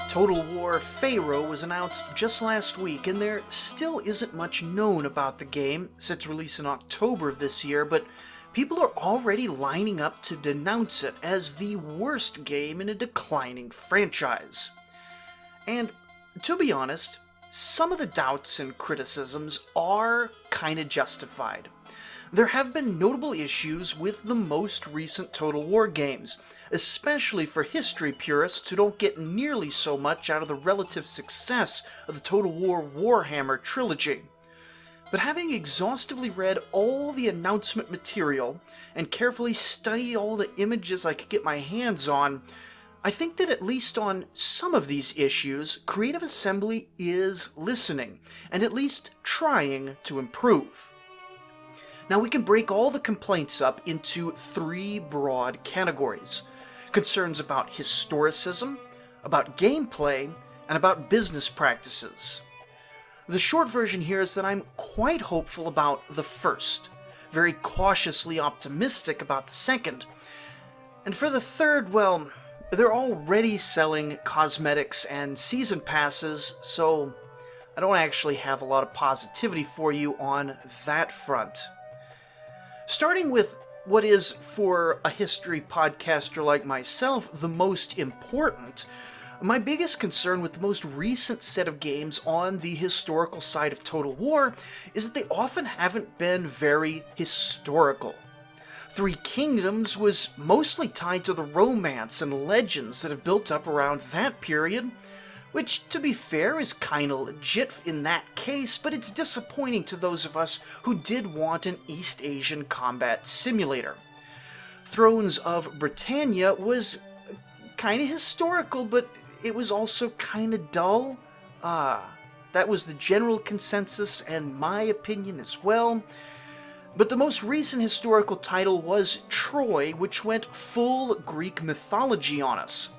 Total War Pharaoh was announced just last week, and there still isn't much known about the game since its release in October of this year, but people are already lining up to denounce it as the worst game in a declining franchise. And to be honest, some of the doubts and criticisms are kinda justified. There have been notable issues with the most recent Total War games, especially for history purists who don't get nearly so much out of the relative success of the Total War Warhammer trilogy. But having exhaustively read all the announcement material and carefully studied all the images I could get my hands on, I think that at least on some of these issues, Creative Assembly is listening, and at least trying to improve. Now we can break all the complaints up into three broad categories: concerns about historicism, about gameplay, and about business practices. The short version here is that I'm quite hopeful about the first, very cautiously optimistic about the second, and for the third, well, they're already selling cosmetics and season passes, so I don't actually have a lot of positivity for you on that front. Starting with what is, for a history podcaster like myself, the most important, my biggest concern with the most recent set of games on the historical side of Total War is that they often haven't been very historical. Three Kingdoms was mostly tied to the romance and legends that have built up around that period, which, to be fair, is kinda legit in that case, but it's disappointing to those of us who did want an East Asian combat simulator. Thrones of Britannia was kinda historical, but it was also kinda dull. That was the general consensus and my opinion as well. But the most recent historical title was Troy, which went full Greek mythology on us.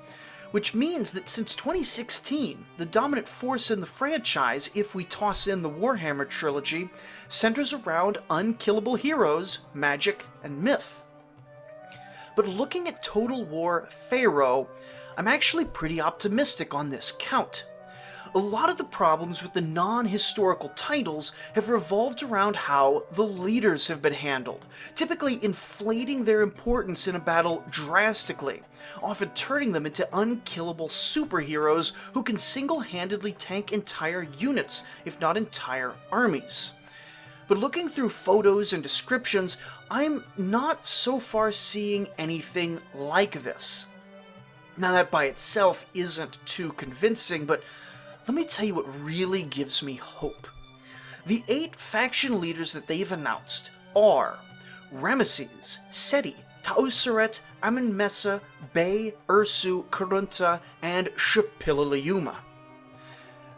Which means that since 2016, the dominant force in the franchise, if we toss in the Warhammer trilogy, centers around unkillable heroes, magic, and myth. But looking at Total War Pharaoh, I'm actually pretty optimistic on this count. A lot of the problems with the non-historical titles have revolved around how the leaders have been handled, typically inflating their importance in a battle drastically, often turning them into unkillable superheroes who can single-handedly tank entire units, if not entire armies. But looking through photos and descriptions, I'm not so far seeing anything like this. Now that by itself isn't too convincing, but let me tell you what really gives me hope. The 8 faction leaders that they've announced are Ramesses, Seti, Tauseret, Amenmesse, Bay, Ursu, Karunta, and Shipilaliuma.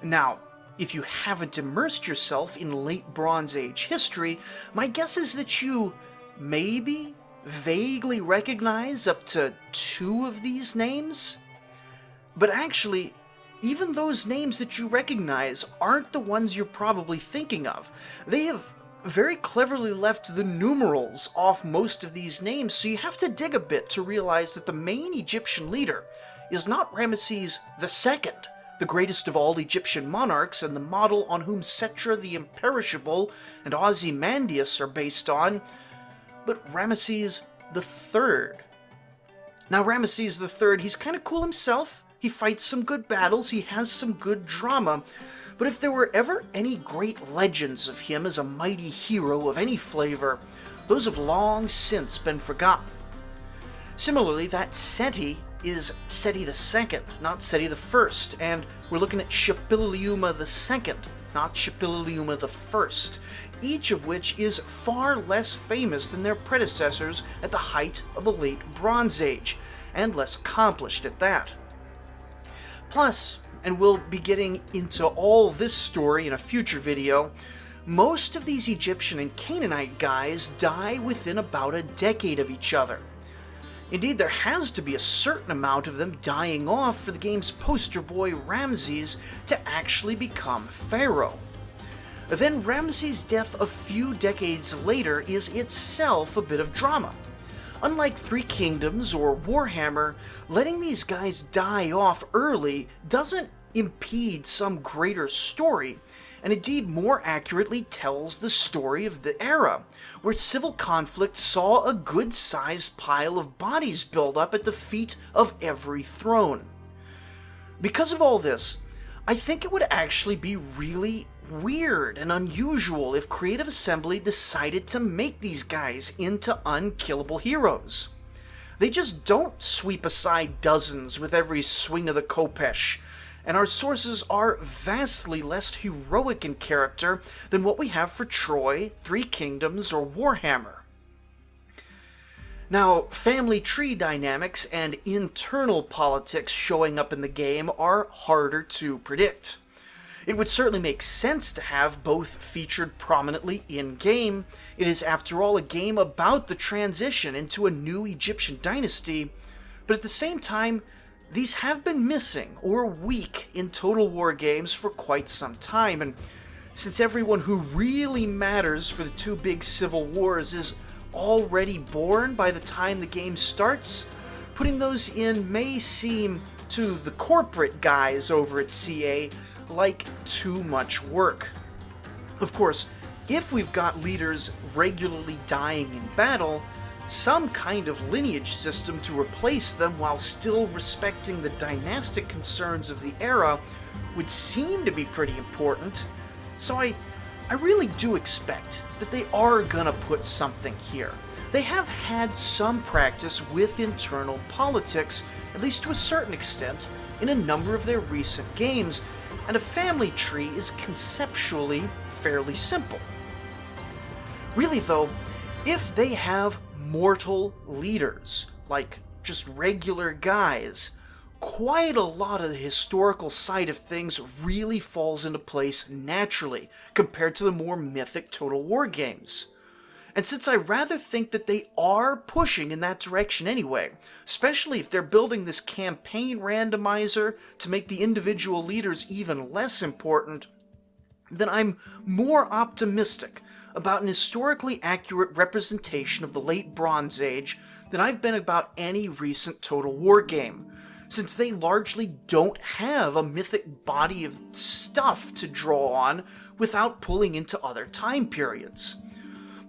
Now, if you haven't immersed yourself in late Bronze Age history, my guess is that you maybe vaguely recognize up to 2 of these names. But actually, even those names that you recognize aren't the ones you're probably thinking of. They have very cleverly left the numerals off most of these names, so you have to dig a bit to realize that the main Egyptian leader is not Ramesses II, the greatest of all Egyptian monarchs and the model on whom Setra the Imperishable and Ozymandias are based on, but Ramesses III. Now, Ramesses III, he's kind of cool himself. He fights some good battles, he has some good drama, but if there were ever any great legends of him as a mighty hero of any flavor, those have long since been forgotten. Similarly, that Seti is Seti II, not Seti I, and we're looking at Shipilaliuma II, not Shipilaliuma I, each of which is far less famous than their predecessors at the height of the late Bronze Age, and less accomplished at that. Plus, and we'll be getting into all this story in a future video, most of these Egyptian and Canaanite guys die within about a decade of each other. Indeed, there has to be a certain amount of them dying off for the game's poster boy Ramses to actually become Pharaoh. Then Ramses' death a few decades later is itself a bit of drama. Unlike Three Kingdoms or Warhammer, letting these guys die off early doesn't impede some greater story, and indeed more accurately tells the story of the era, where civil conflict saw a good-sized pile of bodies build up at the feet of every throne. Because of all this, I think it would actually be really weird and unusual if Creative Assembly decided to make these guys into unkillable heroes. They just don't sweep aside dozens with every swing of the khopesh, and our sources are vastly less heroic in character than what we have for Troy, Three Kingdoms, or Warhammer. Now, family tree dynamics and internal politics showing up in the game are harder to predict. It would certainly make sense to have both featured prominently in-game. It is, after all, a game about the transition into a new Egyptian dynasty, but at the same time, these have been missing or weak in Total War games for quite some time, and since everyone who really matters for the two big civil wars is already born by the time the game starts, putting those in may seem to the corporate guys over at CA like too much work. Of course, if we've got leaders regularly dying in battle, some kind of lineage system to replace them while still respecting the dynastic concerns of the era would seem to be pretty important, so I really do expect that they are gonna put something here. They have had some practice with internal politics, at least to a certain extent, in a number of their recent games, and a family tree is conceptually fairly simple. Really though, if they have mortal leaders, like just regular guys, quite a lot of the historical side of things really falls into place naturally compared to the more mythic Total War games. And since I rather think that they are pushing in that direction anyway, especially if they're building this campaign randomizer to make the individual leaders even less important, then I'm more optimistic about an historically accurate representation of the late Bronze Age than I've been about any recent Total War game, since they largely don't have a mythic body of stuff to draw on without pulling into other time periods.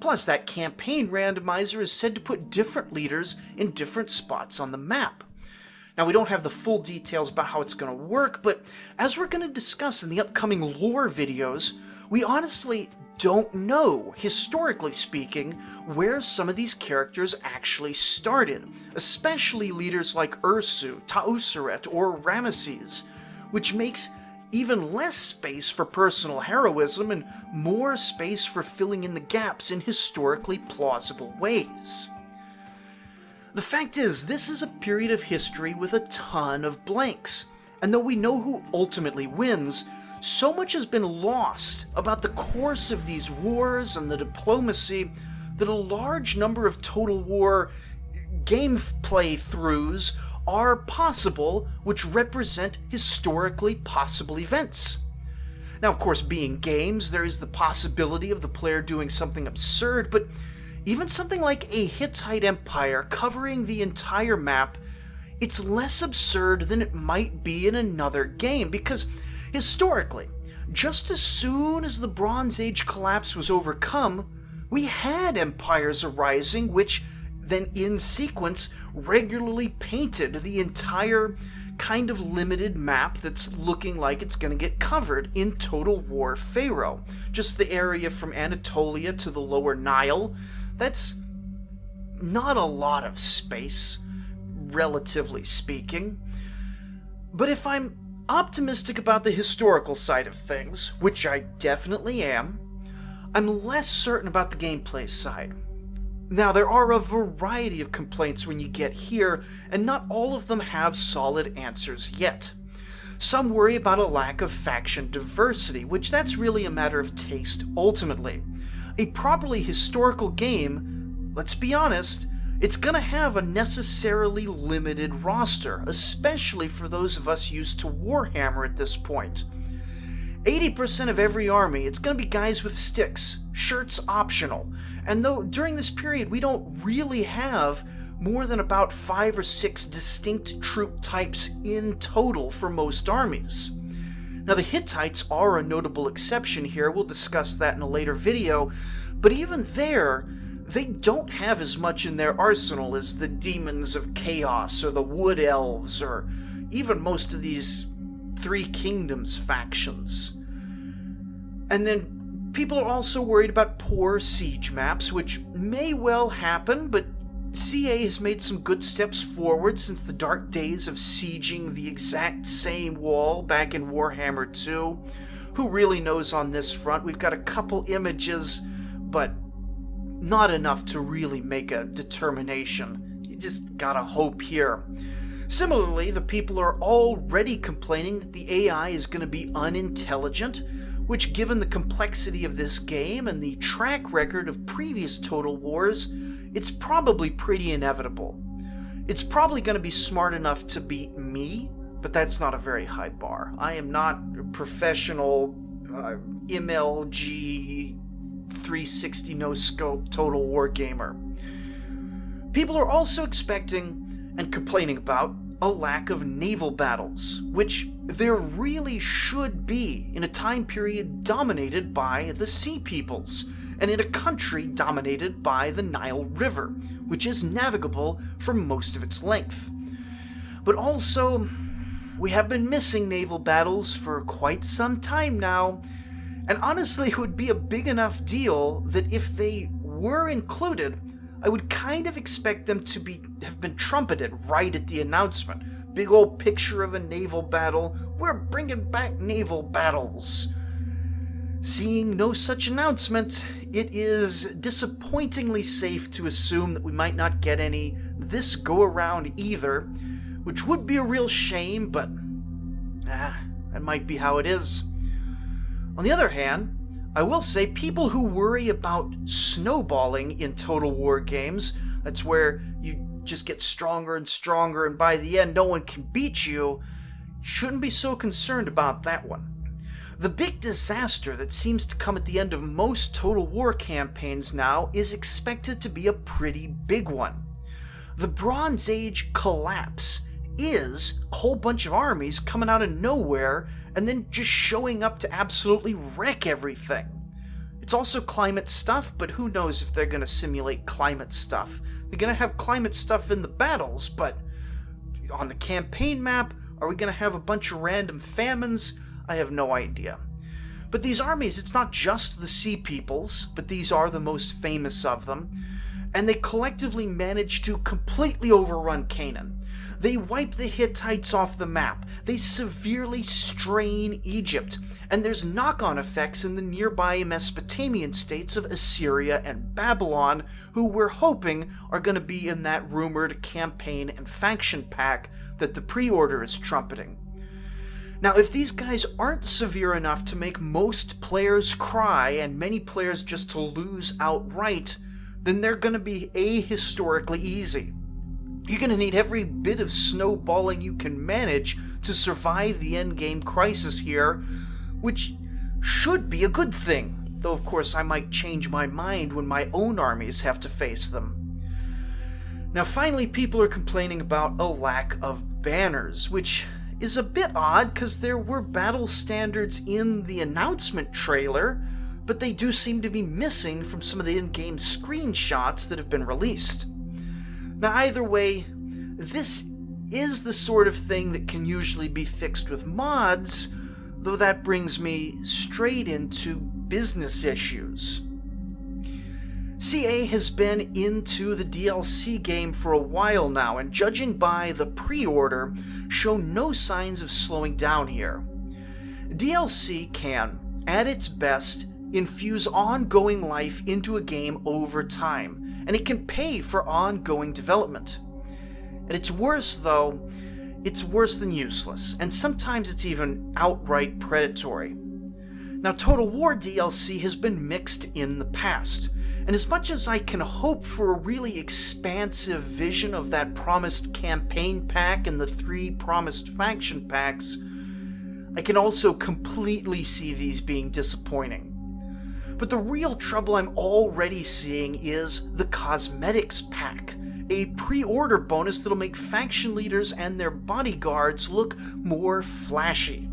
Plus, that campaign randomizer is said to put different leaders in different spots on the map. Now, we don't have the full details about how it's going to work, but as we're going to discuss in the upcoming lore videos, we honestly don't know, historically speaking, where some of these characters actually started, especially leaders like Ursu, Tauseret, or Ramesses, which makes even less space for personal heroism and more space for filling in the gaps in historically plausible ways. The fact is, this is a period of history with a ton of blanks, and though we know who ultimately wins, so much has been lost about the course of these wars and the diplomacy that a large number of Total War gameplay throughs are possible, which represent historically possible events. Now, of course, being games, there is the possibility of the player doing something absurd, but even something like a Hittite empire covering the entire map, it's less absurd than it might be in another game, because historically, just as soon as the Bronze Age collapse was overcome, we had empires arising which then in sequence regularly painted the entire kind of limited map that's looking like it's going to get covered in Total War Pharaoh. Just the area from Anatolia to the lower Nile. That's not a lot of space, relatively speaking. But if I'm optimistic about the historical side of things, which I definitely am, I'm less certain about the gameplay side. Now, there are a variety of complaints when you get here, and not all of them have solid answers yet. Some worry about a lack of faction diversity, which that's really a matter of taste ultimately. A properly historical game, let's be honest, it's gonna have a necessarily limited roster, especially for those of us used to Warhammer at this point. 80% of every army, it's gonna be guys with sticks, shirts optional, and though during this period we don't really have more than about 5 or 6 distinct troop types in total for most armies. Now the Hittites are a notable exception here, we'll discuss that in a later video, but even there, they don't have as much in their arsenal as the Demons of Chaos or the Wood Elves or even most of these Three Kingdoms factions. And then people are also worried about poor siege maps, which may well happen, but CA has made some good steps forward since the dark days of sieging the exact same wall back in Warhammer 2. Who really knows on this front? We've got a couple images, but not enough to really make a determination. You just gotta hope here. Similarly, the people are already complaining that the AI is going to be unintelligent, which, given the complexity of this game and the track record of previous Total Wars, it's probably pretty inevitable. It's probably going to be smart enough to beat me, but that's not a very high bar. I am not a professional MLG 360 no-scope Total War gamer. People are also expecting and complaining about a lack of naval battles, which there really should be in a time period dominated by the Sea Peoples, and in a country dominated by the Nile River, which is navigable for most of its length. But also, we have been missing naval battles for quite some time now, and honestly it would be a big enough deal that if they were included, I would kind of expect them to have been trumpeted right at the announcement. Big old picture of a naval battle. We're bringing back naval battles. Seeing no such announcement, it is disappointingly safe to assume that we might not get any this go around either, which would be a real shame, but that might be how it is. On the other hand, I will say people who worry about snowballing in Total War games, that's where you just get stronger and stronger and by the end no one can beat you, shouldn't be so concerned about that one. The big disaster that seems to come at the end of most Total War campaigns now is expected to be a pretty big one. The Bronze Age collapse is a whole bunch of armies coming out of nowhere and then just showing up to absolutely wreck everything. It's also climate stuff, but who knows if they're going to simulate climate stuff. They're going to have climate stuff in the battles, but on the campaign map, are we going to have a bunch of random famines? I have no idea. But these armies, it's not just the Sea Peoples, but these are the most famous of them, and they collectively managed to completely overrun Canaan. They wipe the Hittites off the map, they severely strain Egypt, and there's knock-on effects in the nearby Mesopotamian states of Assyria and Babylon, who we're hoping are going to be in that rumored campaign and faction pack that the pre-order is trumpeting. Now, if these guys aren't severe enough to make most players cry and many players just to lose outright, then they're going to be ahistorically easy. You're going to need every bit of snowballing you can manage to survive the endgame crisis here, which should be a good thing, though of course I might change my mind when my own armies have to face them. Now finally, people are complaining about a lack of banners, which is a bit odd because there were battle standards in the announcement trailer, but they do seem to be missing from some of the in-game screenshots that have been released. Now either way, this is the sort of thing that can usually be fixed with mods, though that brings me straight into business issues. CA has been into the DLC game for a while now, and judging by the pre-order, show no signs of slowing down here. DLC can, at its best, infuse ongoing life into a game over time, and it can pay for ongoing development. At its worst, though, it's worse than useless, and sometimes it's even outright predatory. Now, Total War DLC has been mixed in the past, and as much as I can hope for a really expansive vision of that promised campaign pack and the 3 promised faction packs, I can also completely see these being disappointing. But the real trouble I'm already seeing is the cosmetics pack, a pre-order bonus that'll make faction leaders and their bodyguards look more flashy.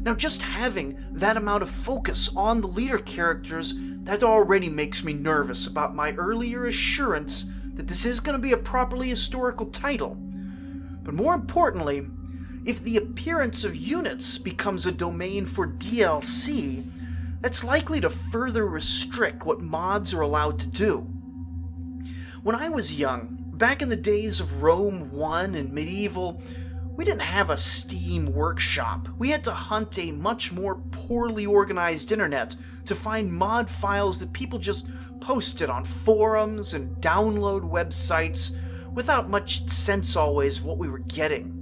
Now, just having that amount of focus on the leader characters, that already makes me nervous about my earlier assurance that this is going to be a properly historical title. But more importantly, if the appearance of units becomes a domain for DLC, that's likely to further restrict what mods are allowed to do. When I was young, back in the days of Rome 1 and Medieval, we didn't have a Steam workshop. We had to hunt a much more poorly organized internet to find mod files that people just posted on forums and download websites without much sense always of what we were getting.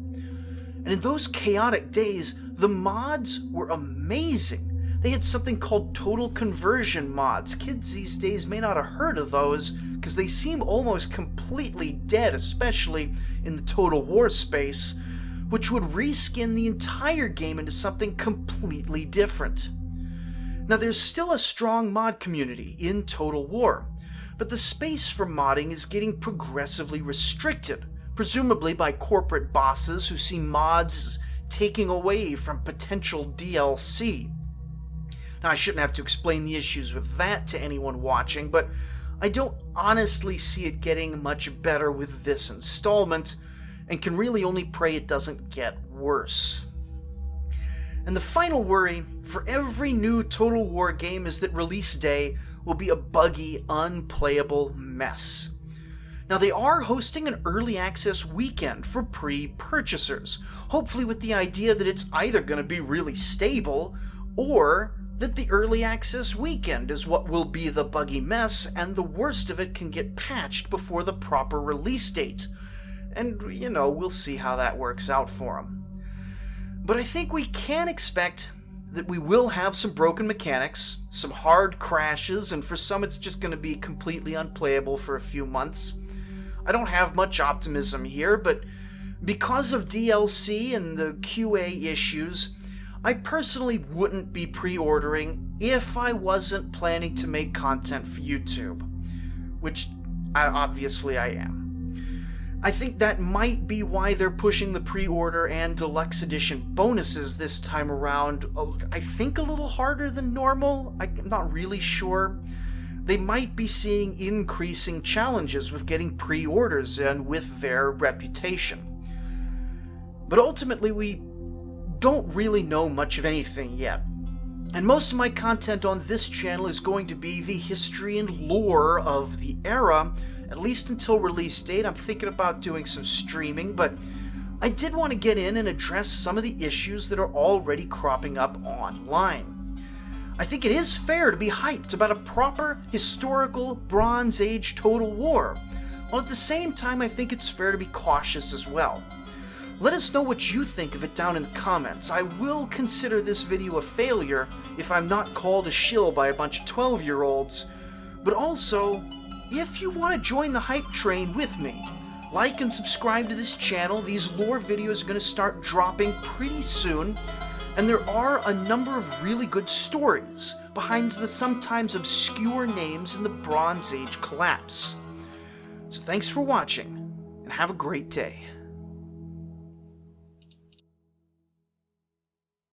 And in those chaotic days, the mods were amazing. They had something called total conversion mods. Kids these days may not have heard of those because they seem almost completely dead, especially in the Total War space, which would reskin the entire game into something completely different. Now, there's still a strong mod community in Total War, but the space for modding is getting progressively restricted, presumably by corporate bosses who see mods as taking away from potential DLC. Now, I shouldn't have to explain the issues with that to anyone watching, but I don't honestly see it getting much better with this installment, and can really only pray it doesn't get worse. And the final worry for every new Total War game is that release day will be a buggy, unplayable mess. Now, they are hosting an early access weekend for pre-purchasers, hopefully with the idea that it's either going to be really stable, or that the early access weekend is what will be the buggy mess, and the worst of it can get patched before the proper release date. And, we'll see how that works out for them. But I think we can expect that we will have some broken mechanics, some hard crashes, and for some it's just going to be completely unplayable for a few months. I don't have much optimism here, but because of DLC and the QA issues, I personally wouldn't be pre-ordering if I wasn't planning to make content for YouTube, which obviously I am. I think that might be why they're pushing the pre-order and deluxe edition bonuses this time around, I think a little harder than normal. I'm not really sure. They might be seeing increasing challenges with getting pre-orders and with their reputation. But ultimately, we don't really know much of anything yet. And most of my content on this channel is going to be the history and lore of the era, at least until release date. I'm thinking about doing some streaming, but I did want to get in and address some of the issues that are already cropping up online. I think it is fair to be hyped about a proper historical Bronze Age Total War, while at the same time I think it's fair to be cautious as well. Let us know what you think of it down in the comments. I will consider this video a failure if I'm not called a shill by a bunch of 12-year-olds, but also, if you want to join the hype train with me, like and subscribe to this channel. These lore videos are going to start dropping pretty soon, and there are a number of really good stories behind the sometimes obscure names in the Bronze Age collapse. So thanks for watching, and have a great day.